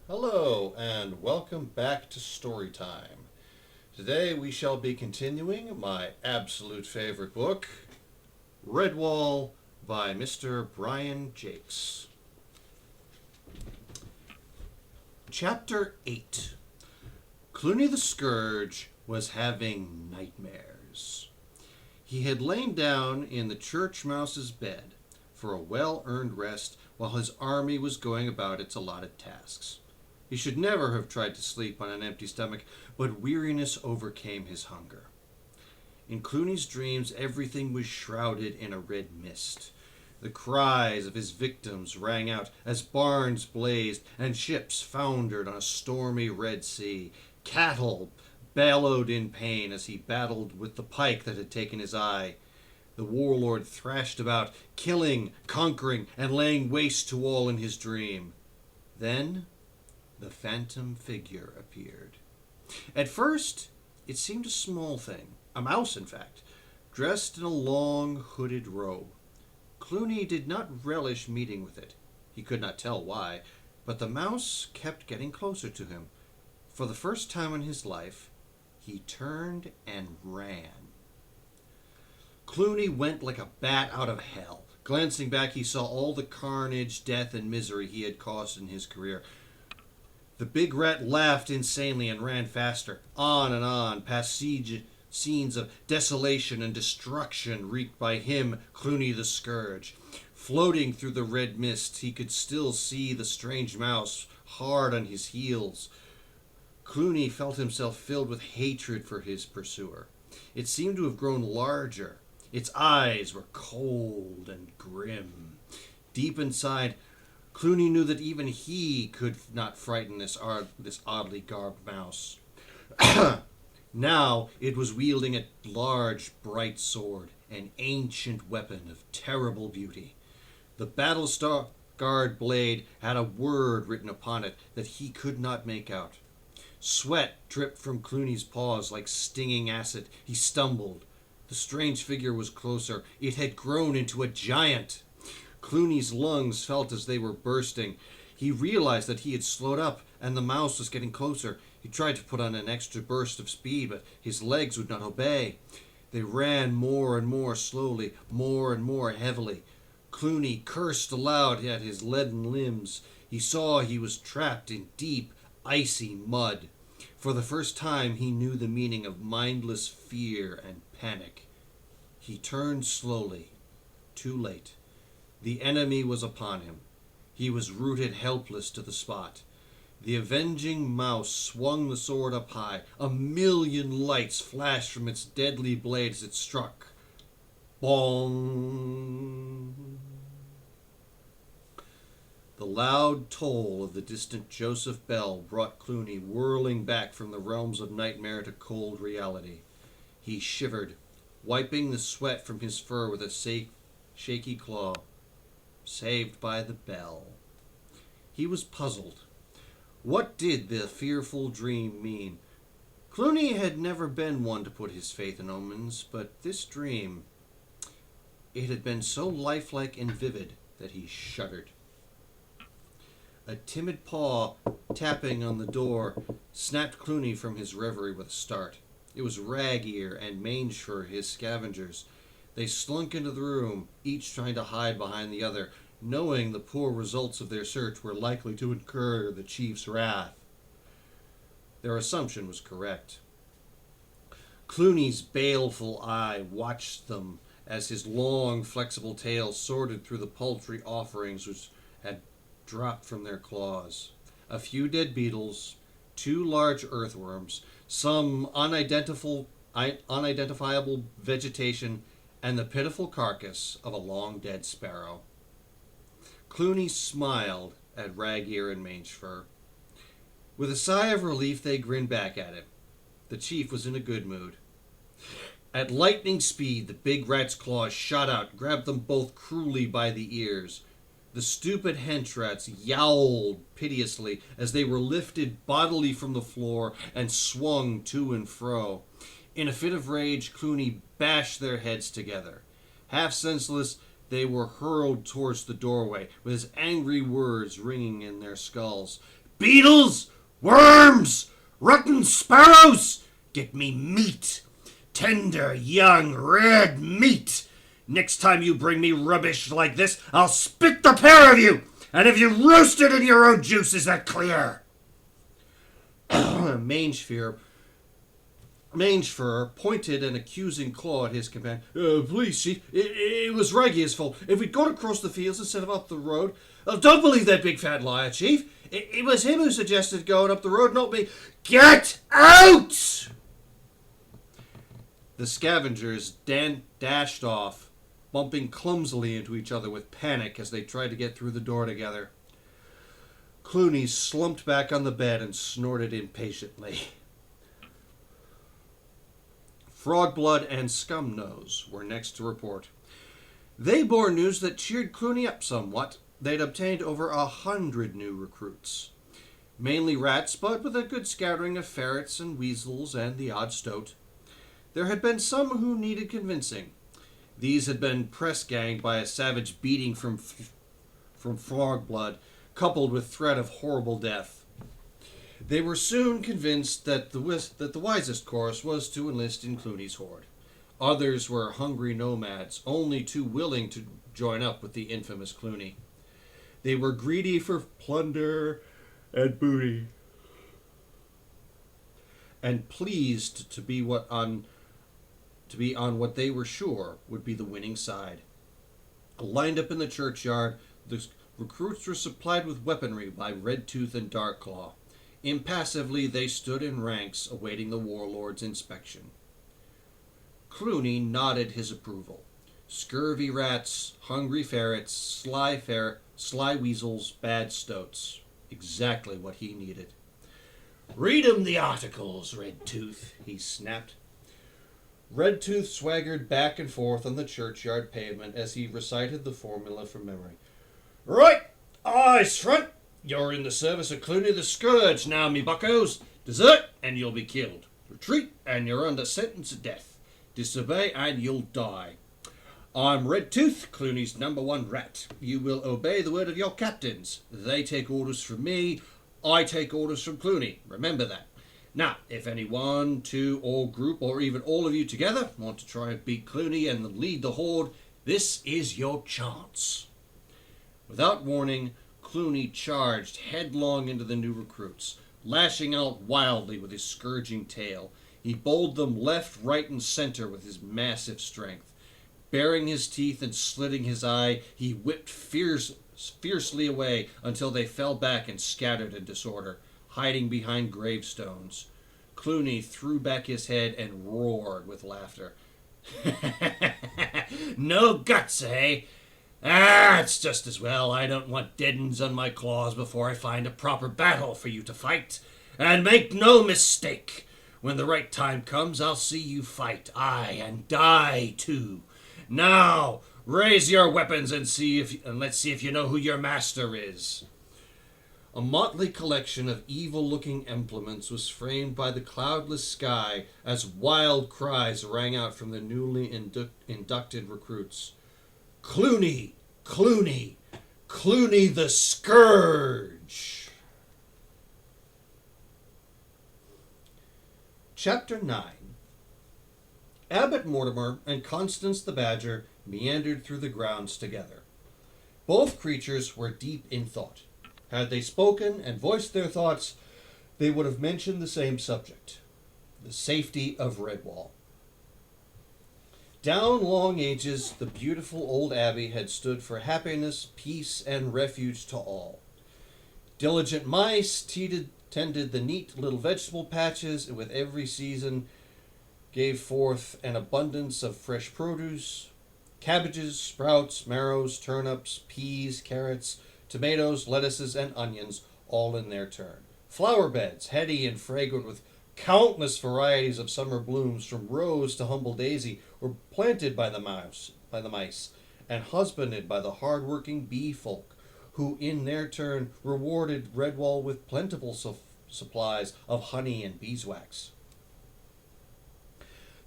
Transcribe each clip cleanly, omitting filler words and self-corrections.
Hello, and welcome back to Storytime. Today we shall be continuing my absolute favorite book, Redwall by Mr. Brian Jacques. Chapter 8. Clooney the Scourge was having nightmares. He had lain down in the church mouse's bed for a well-earned rest while his army was going about its allotted tasks. He should never have tried to sleep on an empty stomach, but weariness overcame his hunger. In Clooney's dreams, everything was shrouded in a red mist. The cries of his victims rang out as barns blazed and ships foundered on a stormy Red Sea. Cattle bellowed in pain as he battled with the pike that had taken his eye. The warlord thrashed about, killing, conquering, and laying waste to all in his dream. Then the phantom figure appeared. At first, it seemed a small thing, a mouse in fact, dressed in a long hooded robe. Clooney did not relish meeting with it. He could not tell why, but the mouse kept getting closer to him. For the first time in his life, he turned and ran. Clooney went like a bat out of hell. Glancing back, he saw all the carnage, death, and misery he had caused in his career. The big rat laughed insanely and ran faster, on, past scenes of desolation and destruction wreaked by him, Clooney the Scourge. Floating through the red mist, he could still see the strange mouse hard on his heels. Clooney felt himself filled with hatred for his pursuer. It seemed to have grown larger. Its eyes were cold and grim. Deep inside, Clooney knew that even he could not frighten this oddly garbed mouse. Now it was wielding a large, bright sword, an ancient weapon of terrible beauty. The battle-scarred blade had a word written upon it that he could not make out. Sweat dripped from Clooney's paws like stinging acid. He stumbled. The strange figure was closer. It had grown into a giant. Clooney's lungs felt as they were bursting. He realized that he had slowed up and the mouse was getting closer. He tried to put on an extra burst of speed, but his legs would not obey. They ran more and more slowly, more and more heavily. Clooney cursed aloud at his leaden limbs. He saw he was trapped in deep, icy mud. For the first time he knew the meaning of mindless fear and panic. He turned slowly. Too late. The enemy was upon him. He was rooted helpless to the spot. The avenging mouse swung the sword up high. 1,000,000 lights flashed from its deadly blade as it struck. Bong! The loud toll of the distant Joseph bell brought Clooney whirling back from the realms of nightmare to cold reality. He shivered, wiping the sweat from his fur with a shaky claw. Saved by the bell. He was puzzled. What did the fearful dream mean? Clooney had never been one to put his faith in omens, but this dream, it had been so lifelike and vivid that he shuddered. A timid paw tapping on the door snapped Clooney from his reverie with a start. It was Rag-Ear and Mange-Fur, his scavengers. They slunk into the room, each trying to hide behind the other, knowing the poor results of their search were likely to incur the chief's wrath. Their assumption was correct. Clooney's baleful eye watched them as his long, flexible tail sorted through the paltry offerings which had dropped from their claws. A few dead beetles, 2 large earthworms, some unidentifiable vegetation, and the pitiful carcass of a long-dead sparrow. Clooney smiled at Rag-Ear and Mange-Fur. With a sigh of relief, they grinned back at him. The chief was in a good mood. At lightning speed, the big rat's claws shot out, grabbed them both cruelly by the ears. The stupid hench rats yowled piteously as they were lifted bodily from the floor and swung to and fro. In a fit of rage, Clooney bashed their heads together. Half senseless, they were hurled towards the doorway, with his angry words ringing in their skulls. Beetles, worms, rotten sparrows. Get me meat. Tender, young, red meat. Next time you bring me rubbish like this, I'll spit the pair of you, and if you roast it in your own juice, is that clear? Mangefur pointed an accusing claw at his companion. Please, Chief, it was Reggy's fault. If we'd gone across the fields instead of up the road... don't believe that big fat liar, Chief. It was him who suggested going up the road, not me. Get out! The scavengers dashed off, bumping clumsily into each other with panic as they tried to get through the door together. Clooney slumped back on the bed and snorted impatiently. Frogblood and Scumnose were next to report. They bore news that cheered Clooney up somewhat. They'd obtained over 100 new recruits. Mainly rats, but with a good scattering of ferrets and weasels and the odd stoat. There had been some who needed convincing. These had been press-ganged by a savage beating from Frogblood, coupled with threat of horrible death. They were soon convinced that the wisest course was to enlist in Clooney's horde. Others were hungry nomads, only too willing to join up with the infamous Clooney. They were greedy for plunder and booty, and pleased to be on what they were sure would be the winning side. Lined up in the churchyard, the recruits were supplied with weaponry by Redtooth and Darkclaw. Impassively, they stood in ranks, awaiting the warlord's inspection. Clooney nodded his approval. Scurvy rats, hungry ferrets, sly weasels, bad stoats. Exactly what he needed. Read 'em the articles, Redtooth, he snapped. Redtooth swaggered back and forth on the churchyard pavement as he recited the formula from memory. Right, eyes front. You're in the service of Clooney the Scourge now, me buckos. Desert, and you'll be killed. Retreat, and you're under sentence of death. Disobey, and you'll die. I'm Redtooth, Clooney's #1 rat. You will obey the word of your captains. They take orders from me. I take orders from Clooney. Remember that. Now, if any one, two, or group, or even all of you together want to try and beat Clooney and lead the horde, this is your chance. Without warning, Clooney charged headlong into the new recruits, lashing out wildly with his scourging tail. He bowled them left, right, and center with his massive strength. Baring his teeth and slitting his eye, he whipped fiercely away until they fell back and scattered in disorder, hiding behind gravestones. Clooney threw back his head and roared with laughter. No guts, eh? It's just as well. I don't want dead ends on my claws before I find a proper battle for you to fight. And make no mistake, when the right time comes, I'll see you fight, aye, and die too. Now, raise your weapons and let's see if you know who your master is. A motley collection of evil-looking implements was framed by the cloudless sky as wild cries rang out from the newly inducted recruits. Clooney! Clooney! Clooney the Scourge! Chapter 9. Abbot Mortimer and Constance the Badger meandered through the grounds together. Both creatures were deep in thought. Had they spoken and voiced their thoughts, they would have mentioned the same subject, the safety of Redwall. Down long ages, the beautiful old abbey had stood for happiness, peace, and refuge to all. Diligent mice tended the neat little vegetable patches, and with every season gave forth an abundance of fresh produce, cabbages, sprouts, marrows, turnips, peas, carrots, tomatoes, lettuces, and onions, all in their turn. Flower beds, heady and fragrant with countless varieties of summer blooms, from rose to humble daisy, were planted by the mice, and husbanded by the hard-working bee folk, who in their turn rewarded Redwall with plentiful supplies of honey and beeswax.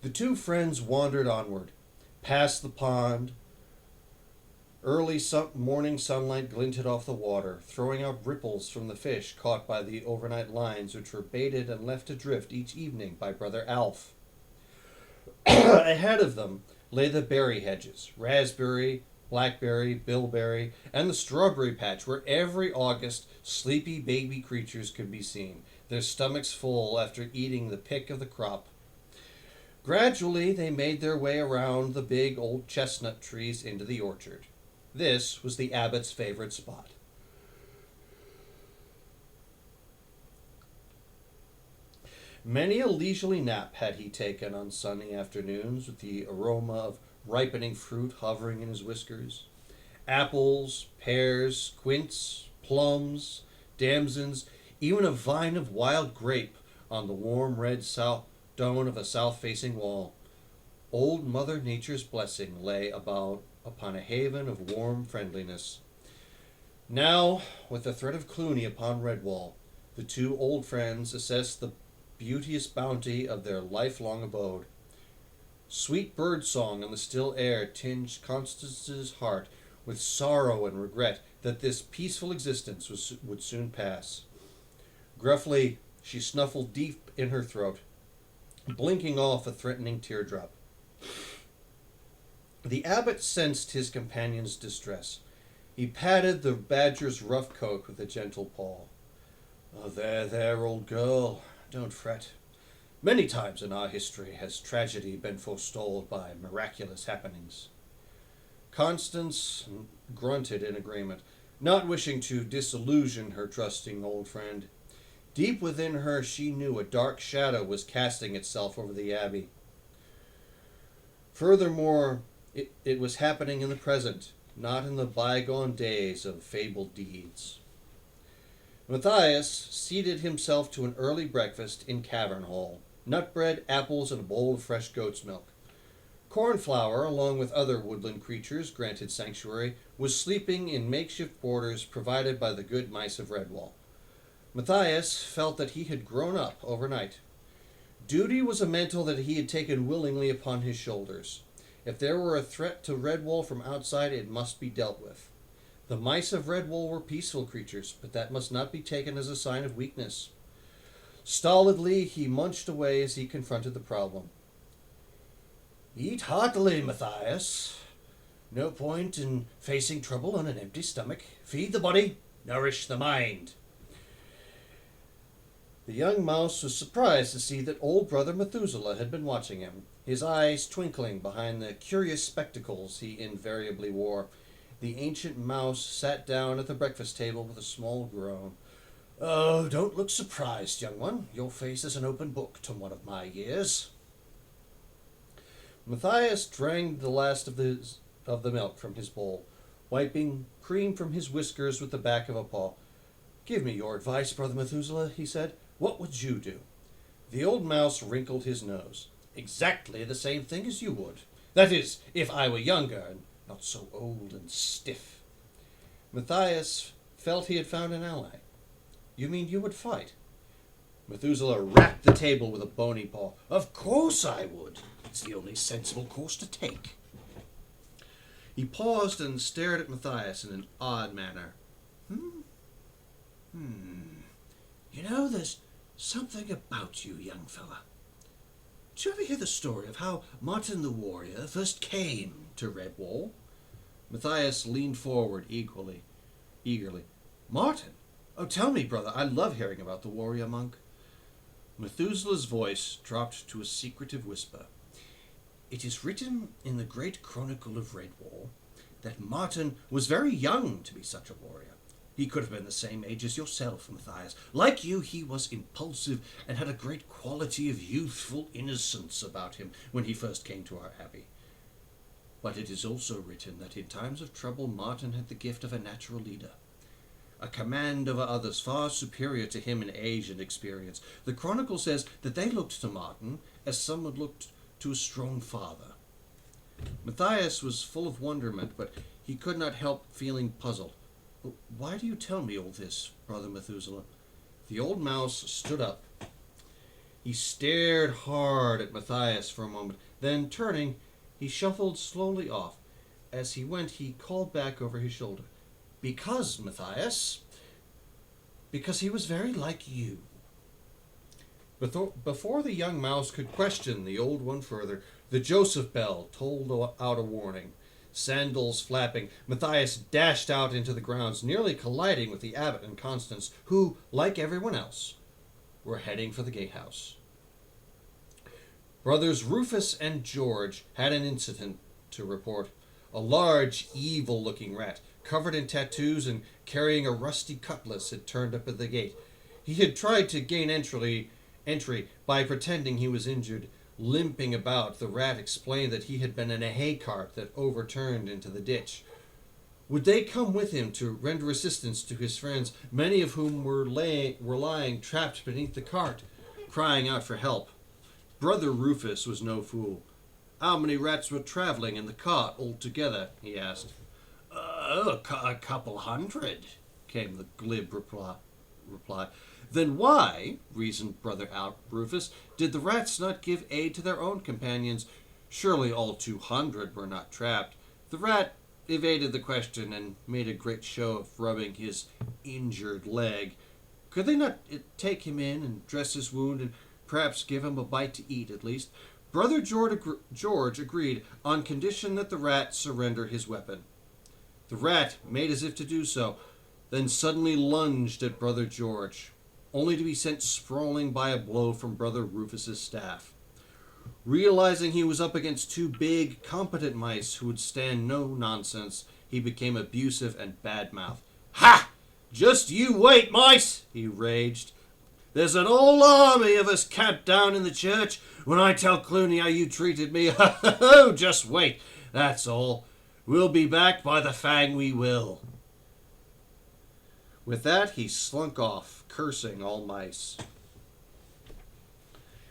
The two friends wandered onward, past the pond, Early morning sunlight glinted off the water, throwing out ripples from the fish caught by the overnight lines which were baited and left adrift each evening by Brother Alf. Ahead of them lay the berry hedges, raspberry, blackberry, bilberry, and the strawberry patch where every August sleepy baby creatures could be seen, their stomachs full after eating the pick of the crop. Gradually they made their way around the big old chestnut trees into the orchard. This was the abbot's favorite spot. Many a leisurely nap had he taken on sunny afternoons, with the aroma of ripening fruit hovering in his whiskers. Apples, pears, quince, plums, damsons, even a vine of wild grape on the warm red stone of a south-facing wall. Old Mother Nature's blessing lay about upon a haven of warm friendliness. Now, with the threat of Clooney upon Redwall, the two old friends assessed the beauteous bounty of their lifelong abode. Sweet bird song in the still air tinged Constance's heart with sorrow and regret that this peaceful existence would soon pass. Gruffly, she snuffled deep in her throat, blinking off a threatening teardrop. The abbot sensed his companion's distress. He patted the badger's rough coat with a gentle paw. "Oh, there, old girl. Don't fret. Many times in our history has tragedy been forestalled by miraculous happenings." Constance grunted in agreement, not wishing to disillusion her trusting old friend. Deep within her she knew a dark shadow was casting itself over the abbey. Furthermore, it was happening in the present, not in the bygone days of fabled deeds. Matthias seated himself to an early breakfast in Cavern Hall, nut bread, apples, and a bowl of fresh goat's milk. Cornflower, along with other woodland creatures granted sanctuary, was sleeping in makeshift borders provided by the good mice of Redwall. Matthias felt that he had grown up overnight. Duty was a mantle that he had taken willingly upon his shoulders. If there were a threat to Redwall from outside, it must be dealt with. The mice of Redwall were peaceful creatures, but that must not be taken as a sign of weakness. Stolidly, he munched away as he confronted the problem. "Eat heartily, Matthias. No point in facing trouble on an empty stomach. Feed the body, nourish the mind." The young mouse was surprised to see that old brother Methuselah had been watching him, his eyes twinkling behind the curious spectacles he invariably wore. The ancient mouse sat down at the breakfast table with a small groan. "Oh, don't look surprised, young one. Your face is an open book to one of my years." Matthias drank the last of the milk from his bowl, wiping cream from his whiskers with the back of a paw. "Give me your advice, brother Methuselah," he said. "What would you do?" The old mouse wrinkled his nose. "Exactly the same thing as you would. That is, if I were younger and not so old and stiff." Matthias felt he had found an ally. "You mean you would fight?" Methuselah rapped the table with a bony paw. "Of course I would. It's the only sensible course to take." He paused and stared at Matthias in an odd manner. You know, there's something about you, young fella. Did you ever hear the story of how Martin the warrior first came to Redwall?" Matthias leaned forward eagerly. "Martin? Oh, tell me, brother. I love hearing about the warrior monk." Methuselah's voice dropped to a secretive whisper. "It is written in the great chronicle of Redwall that Martin was very young to be such a warrior. He could have been the same age as yourself, Matthias. Like you, he was impulsive and had a great quality of youthful innocence about him when he first came to our abbey. But it is also written that in times of trouble Martin had the gift of a natural leader, a command over others far superior to him in age and experience. The chronicle says that they looked to Martin as some would look to a strong father." Matthias was full of wonderment, but he could not help feeling puzzled. "Why do you tell me all this, brother Methuselah?" The old mouse stood up. He stared hard at Matthias for a moment. Then, turning, he shuffled slowly off. as he went, he called back over his shoulder, "Because, Matthias, because he was very like you." Before the young mouse could question the old one further, the Joseph bell tolled out a warning. Sandals flapping, Matthias dashed out into the grounds, nearly colliding with the abbot and Constance, who, like everyone else, were heading for the gatehouse. Brothers Rufus and George had an incident to report. A large, evil-looking rat, covered in tattoos and carrying a rusty cutlass, had turned up at the gate. He had tried to gain entry by pretending he was injured. Limping about, the rat explained that he had been in a hay cart that overturned into the ditch. Would they come with him to render assistance to his friends, many of whom were lying trapped beneath the cart, crying out for help? Brother Rufus was no fool. "How many rats were traveling in the cart altogether?" he asked. A couple hundred," came the glib reply. "Then why," reasoned Brother Rufus, "did the rats not give aid to their own companions? Surely all 200 were not trapped." The rat evaded the question and made a great show of rubbing his injured leg. Could they not take him in and dress his wound and perhaps give him a bite to eat at least? Brother George agreed on condition that the rat surrender his weapon. The rat made as if to do so, then suddenly lunged at Brother George, only to be sent sprawling by a blow from Brother Rufus's staff. Realizing he was up against two big, competent mice who would stand no nonsense, he became abusive and bad-mouthed. "Ha! Just you wait, mice!" he raged. "There's an whole army of us camped down in the church when I tell Clooney how you treated me. Ho! Just wait, that's all. We'll be back by the fang we will." With that, he slunk off, cursing all mice.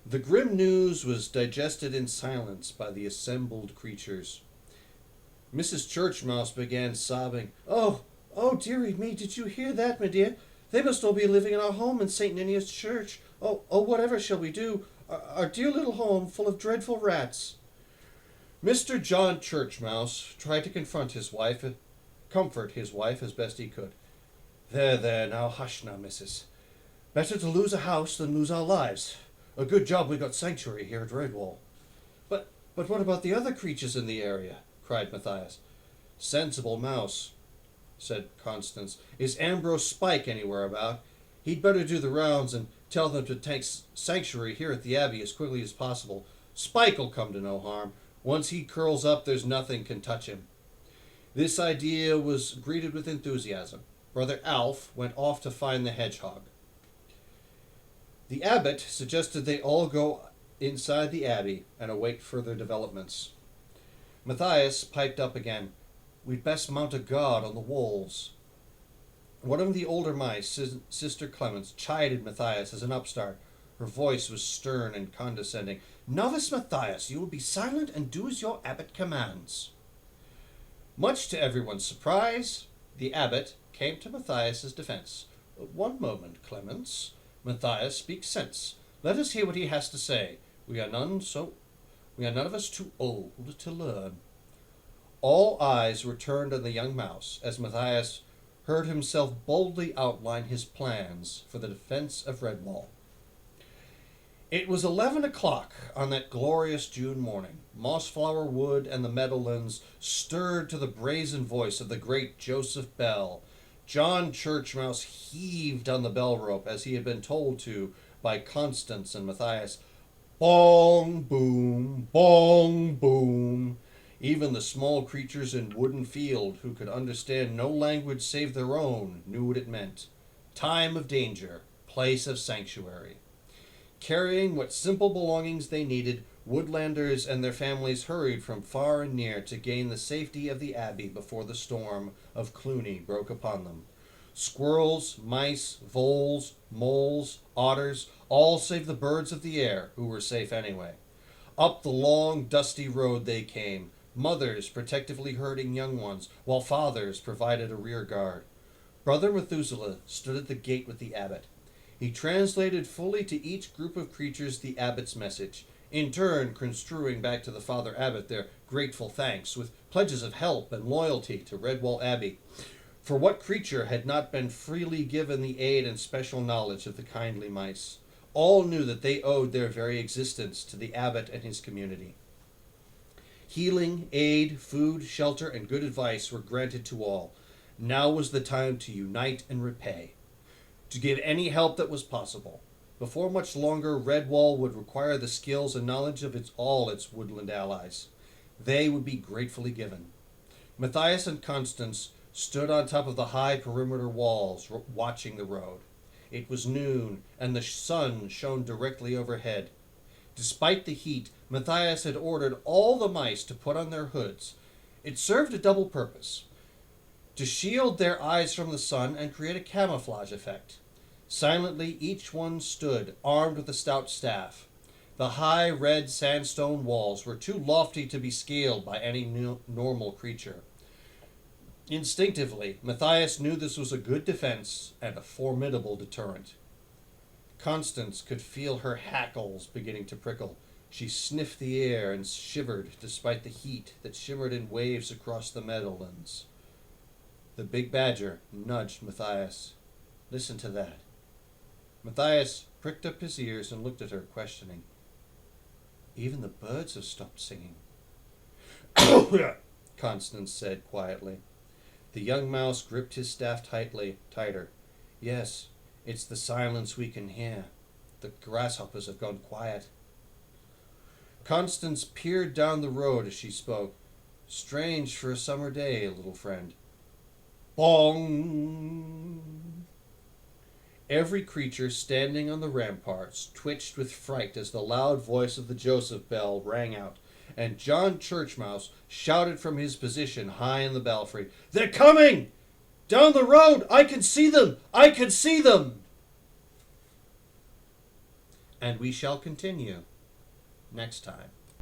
The grim news was digested in silence by the assembled creatures. Mrs. Churchmouse began sobbing. Oh, dearie me, did you hear that, my dear? They must all be living in our home in St. Ninian's Church. Oh, whatever shall we do? Our dear little home full of dreadful rats." Mr. John Churchmouse tried to comfort his wife as best he could. There, now, hush now, missus. Better to lose a house than lose our lives. A good job we got sanctuary here at Redwall." But what about the other creatures in the area?" cried Matthias. "Sensible mouse," said Constance. "Is Ambrose Spike anywhere about? He'd better do the rounds and tell them to take sanctuary here at the Abbey as quickly as possible. Spike'll come to no harm. Once he curls up, there's nothing can touch him." This idea was greeted with enthusiasm. Brother Alf went off to find the hedgehog. The abbot suggested they all go inside the abbey and await further developments. Matthias piped up again. "We'd best mount a guard on the walls." One of the older mice, Sister Clemence, chided Matthias as an upstart. Her voice was stern and condescending. "Novice Matthias, you will be silent and do as your abbot commands." Much to everyone's surprise, the abbot came to Matthias's defense. "One moment, Clemence. Matthias speaks sense. Let us hear what he has to say. We are none of us too old to learn." All eyes were turned on the young mouse as Matthias heard himself boldly outline his plans for the defense of Redwall. It was 11 o'clock on that glorious June morning. Mossflower Wood and the meadowlands stirred to the brazen voice of the great Joseph Bell. John Churchmouse heaved on the bell rope as he had been told to by Constance and Matthias. Bong, boom, bong, boom. Even the small creatures in Wooden Field, who could understand no language save their own, knew what it meant. Time of danger, place of sanctuary. Carrying what simple belongings they needed, woodlanders and their families hurried from far and near to gain the safety of the abbey before the storm of Clooney broke upon them. Squirrels, mice, voles, moles, otters, all save the birds of the air, who were safe anyway. Up the long, dusty road they came, mothers protectively herding young ones, while fathers provided a rear guard. Brother Methuselah stood at the gate with the abbot. He translated fully to each group of creatures the abbot's message. in turn construing back to the Father Abbot their grateful thanks, with pledges of help and loyalty to Redwall Abbey. For what creature had not been freely given the aid and special knowledge of the kindly mice? All knew that they owed their very existence to the abbot and his community. Healing, aid, food, shelter, and good advice were granted to all. Now was the time to unite and repay, to give any help that was possible. Before much longer, Redwall would require the skills and knowledge of all its woodland allies. They would be gratefully given. Matthias and Constance stood on top of the high perimeter walls, watching the road. It was noon, and the sun shone directly overhead. Despite the heat, Matthias had ordered all the mice to put on their hoods. It served a double purpose: to shield their eyes from the sun and create a camouflage effect. Silently, each one stood, armed with a stout staff. The high red sandstone walls were too lofty to be scaled by any normal creature. Instinctively, Matthias knew this was a good defense and a formidable deterrent. Constance could feel her hackles beginning to prickle. She sniffed the air and shivered despite the heat that shimmered in waves across the meadowlands. The big badger nudged Matthias. Listen to that. Matthias pricked up his ears and looked at her, questioning. Even the birds have stopped singing. Constance said quietly. The young mouse gripped his staff tighter. Yes, it's the silence we can hear. The grasshoppers have gone quiet. Constance peered down the road as she spoke. Strange for a summer day, little friend. Bong! Every creature standing on the ramparts twitched with fright as the loud voice of the Joseph bell rang out, and John Churchmouse shouted from his position high in the belfry, They're coming! Down the road! I can see them! I can see them! And we shall continue next time.